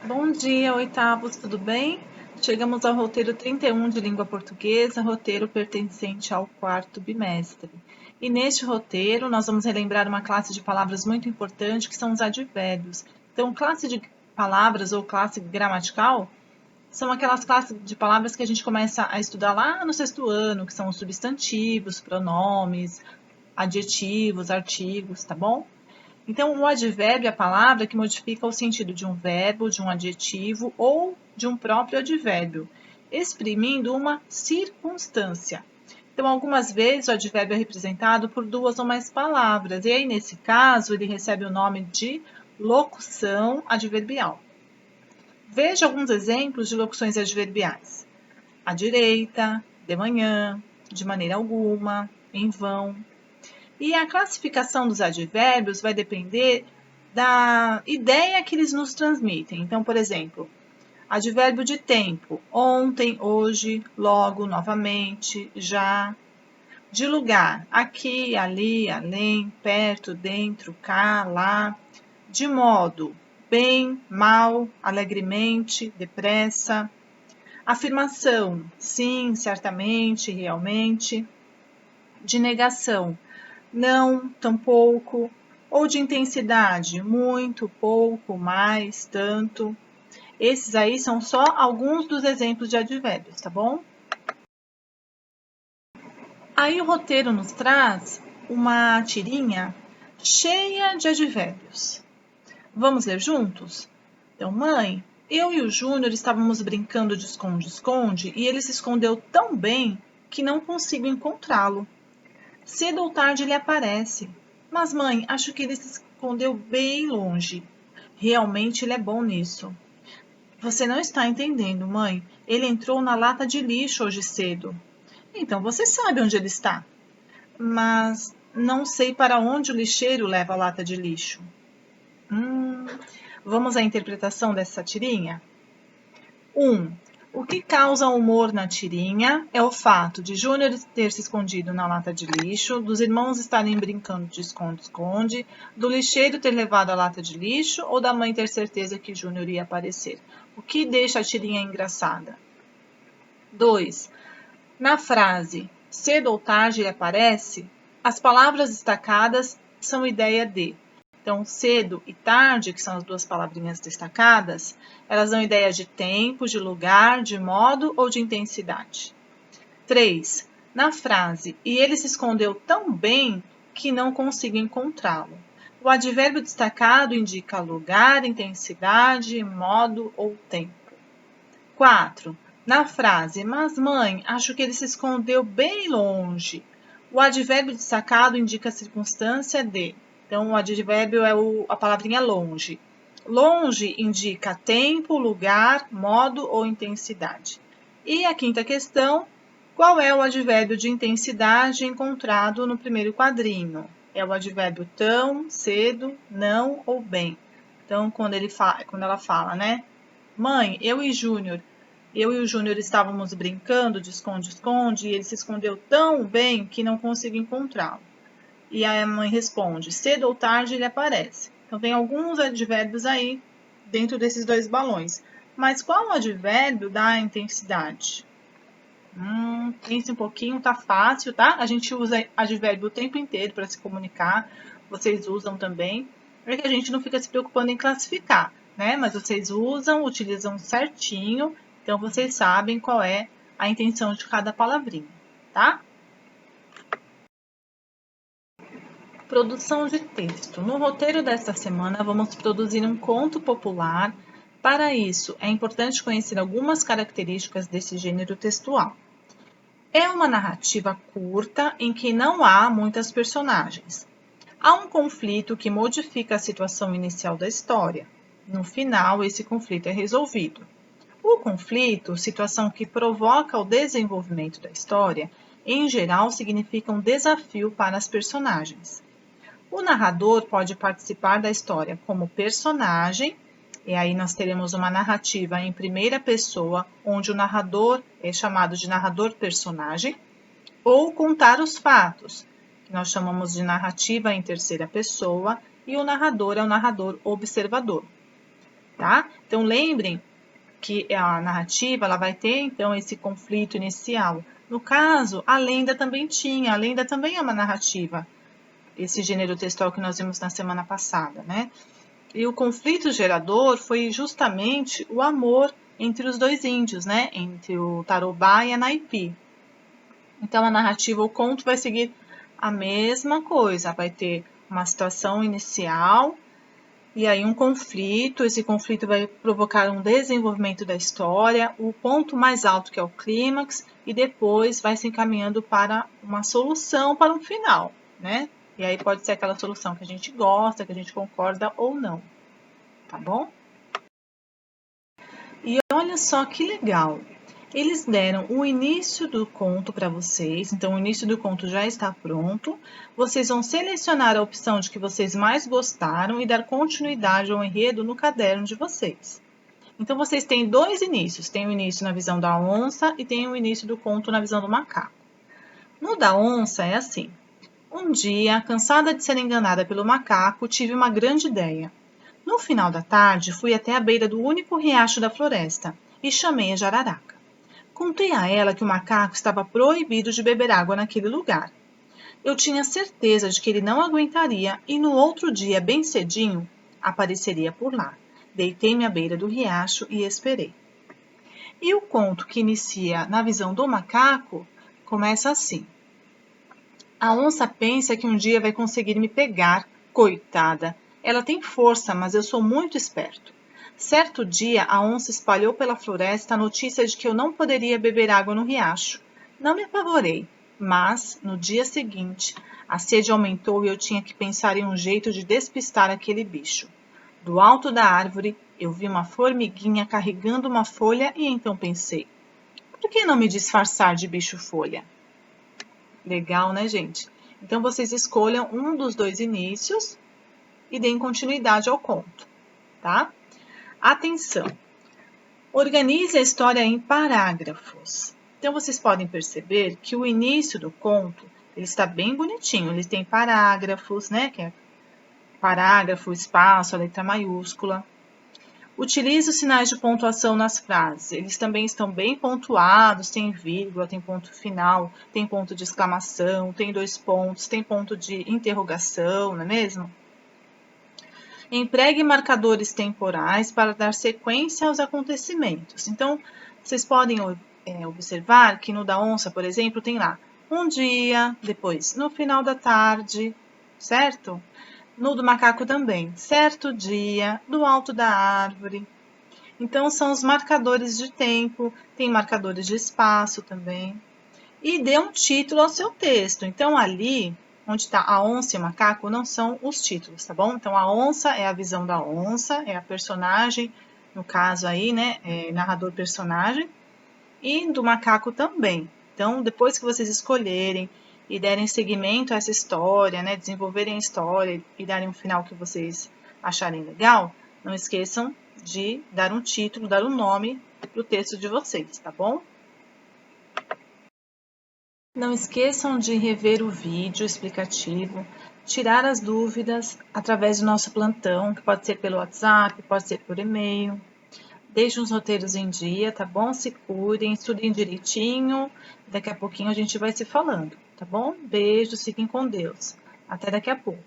Bom dia, oitavos, tudo bem? Chegamos ao roteiro 31 de língua portuguesa, roteiro pertencente ao quarto bimestre. E neste roteiro, nós vamos relembrar uma classe de palavras muito importante, que são os advérbios. Então, classe de palavras ou classe gramatical são aquelas classes de palavras que a gente começa a estudar lá no sexto ano, que são os substantivos, pronomes, adjetivos, artigos, tá bom? Então, o advérbio é a palavra que modifica o sentido de um verbo, de um adjetivo ou de um próprio advérbio, exprimindo uma circunstância. Então, algumas vezes o advérbio é representado por duas ou mais palavras, e aí, nesse caso, ele recebe o nome de locução adverbial. Veja alguns exemplos de locuções adverbiais: à direita, de manhã, de maneira alguma, em vão. E a classificação dos advérbios vai depender da ideia que eles nos transmitem. Então, por exemplo, advérbio de tempo: ontem, hoje, logo, novamente, já. De lugar: aqui, ali, além, perto, dentro, cá, lá. De modo: bem, mal, alegremente, depressa. Afirmação: sim, certamente, realmente. De negação: não, tampouco, ou de intensidade: muito, pouco, mais, tanto. Esses aí são só alguns dos exemplos de advérbios, tá bom? Aí o roteiro nos traz uma tirinha cheia de advérbios. Vamos ler juntos? Então, mãe, eu e o Júnior estávamos brincando de esconde-esconde e ele se escondeu tão bem que não consigo encontrá-lo. Cedo ou tarde ele aparece. Mas, mãe, acho que ele se escondeu bem longe. Realmente ele é bom nisso. Você não está entendendo, mãe. Ele entrou na lata de lixo hoje cedo. Então você sabe onde ele está. Mas não sei para onde o lixeiro leva a lata de lixo. Vamos à interpretação dessa tirinha? 1. O que causa humor na tirinha é o fato de Júnior ter se escondido na lata de lixo, dos irmãos estarem brincando de esconde-esconde, do lixeiro ter levado a lata de lixo ou da mãe ter certeza que Júnior ia aparecer. O que deixa a tirinha engraçada? 2. Na frase cedo ou tarde ele aparece, as palavras destacadas são ideia de. Então, cedo e tarde, que são as duas palavrinhas destacadas, elas dão ideia de tempo, de lugar, de modo ou de intensidade. 3. Na frase, e ele se escondeu tão bem que não consigo encontrá-lo. O advérbio destacado indica lugar, intensidade, modo ou tempo. 4. Na frase, mas mãe, acho que ele se escondeu bem longe. O advérbio destacado indica a circunstância de. Então, o advérbio é a palavrinha longe. Longe indica tempo, lugar, modo ou intensidade. E a quinta questão: qual é o advérbio de intensidade encontrado no primeiro quadrinho? É o advérbio tão, cedo, não ou bem. Então, quando ela fala, né? Mãe, eu e o Júnior estávamos brincando de esconde-esconde e ele se escondeu tão bem que não consigo encontrá-lo. E a mãe responde: cedo ou tarde ele aparece. Então, tem alguns advérbios aí dentro desses dois balões. Mas qual advérbio dá a intensidade? Pense um pouquinho, tá fácil, tá? A gente usa advérbio o tempo inteiro para se comunicar. Vocês usam também. É que a gente não fica se preocupando em classificar, né? Mas vocês usam, utilizam certinho. Então, vocês sabem qual é a intenção de cada palavrinha, tá? Produção de texto. No roteiro desta semana, vamos produzir um conto popular. Para isso, é importante conhecer algumas características desse gênero textual. É uma narrativa curta em que não há muitas personagens. Há um conflito que modifica a situação inicial da história. No final, esse conflito é resolvido. O conflito, situação que provoca o desenvolvimento da história, em geral significa um desafio para as personagens. O narrador pode participar da história como personagem, e aí nós teremos uma narrativa em primeira pessoa, onde o narrador é chamado de narrador-personagem, ou contar os fatos, que nós chamamos de narrativa em terceira pessoa, e o narrador é o narrador observador. tá? Então, lembrem que a narrativa ela vai ter, então, esse conflito inicial. No caso, a lenda também tinha, a lenda também é uma narrativa, esse gênero textual que nós vimos na semana passada, né? E o conflito gerador foi justamente o amor entre os dois índios, né? Entre o Tarobá e a Naipi. Então, a narrativa, o conto vai seguir a mesma coisa, vai ter uma situação inicial e aí um conflito, esse conflito vai provocar um desenvolvimento da história, o ponto mais alto que é o clímax, e depois vai se encaminhando para uma solução, para um final, né? E aí pode ser aquela solução que a gente gosta, que a gente concorda ou não, tá bom? E olha só que legal! Eles deram o início do conto para vocês, então o início do conto já está pronto. Vocês vão selecionar a opção de que vocês mais gostaram e dar continuidade ao enredo no caderno de vocês. Então vocês têm dois inícios, tem o início na visão da onça e tem o início do conto na visão do macaco. No da onça é assim: um dia, cansada de ser enganada pelo macaco, tive uma grande ideia. No final da tarde, fui até a beira do único riacho da floresta e chamei a jararaca. Contei a ela que o macaco estava proibido de beber água naquele lugar. Eu tinha certeza de que ele não aguentaria e no outro dia, bem cedinho, apareceria por lá. Deitei-me à beira do riacho e esperei. E o conto que inicia na visão do macaco começa assim: a onça pensa que um dia vai conseguir me pegar, coitada. Ela tem força, mas eu sou muito esperto. Certo dia, a onça espalhou pela floresta a notícia de que eu não poderia beber água no riacho. Não me apavorei, mas, no dia seguinte, a sede aumentou e eu tinha que pensar em um jeito de despistar aquele bicho. Do alto da árvore, eu vi uma formiguinha carregando uma folha e então pensei: por que não me disfarçar de bicho-folha? Legal, né, gente? Então, vocês escolham um dos dois inícios e deem continuidade ao conto, tá? Atenção! Organize a história em parágrafos. Então, vocês podem perceber que o início do conto ele está bem bonitinho. Ele tem parágrafos, né? Que é parágrafo, espaço, a letra maiúscula. Utilize os sinais de pontuação nas frases. Eles também estão bem pontuados, tem vírgula, tem ponto final, tem ponto de exclamação, tem 2 pontos, tem ponto de interrogação, não é mesmo? Empregue marcadores temporais para dar sequência aos acontecimentos. Então, vocês podem observar que no da onça, por exemplo, tem lá um dia, depois no final da tarde, certo? No do macaco também, certo dia, do alto da árvore. Então, são os marcadores de tempo, tem marcadores de espaço também. E dê um título ao seu texto. Então, ali, onde está a onça e o macaco, não são os títulos, tá bom? Então, a onça é a visão da onça, é a personagem, no caso aí, né, narrador-personagem, e do macaco também. Então, depois que vocês escolherem e derem seguimento a essa história, né, desenvolverem a história e darem um final que vocês acharem legal, não esqueçam de dar um título, dar um nome para o texto de vocês, tá bom? Não esqueçam de rever o vídeo explicativo, tirar as dúvidas através do nosso plantão, que pode ser pelo WhatsApp, pode ser por e-mail. Deixem os roteiros em dia, tá bom? Se cuidem, estudem direitinho. Daqui a pouquinho a gente vai se falando, tá bom? Beijos, fiquem com Deus. Até daqui a pouco.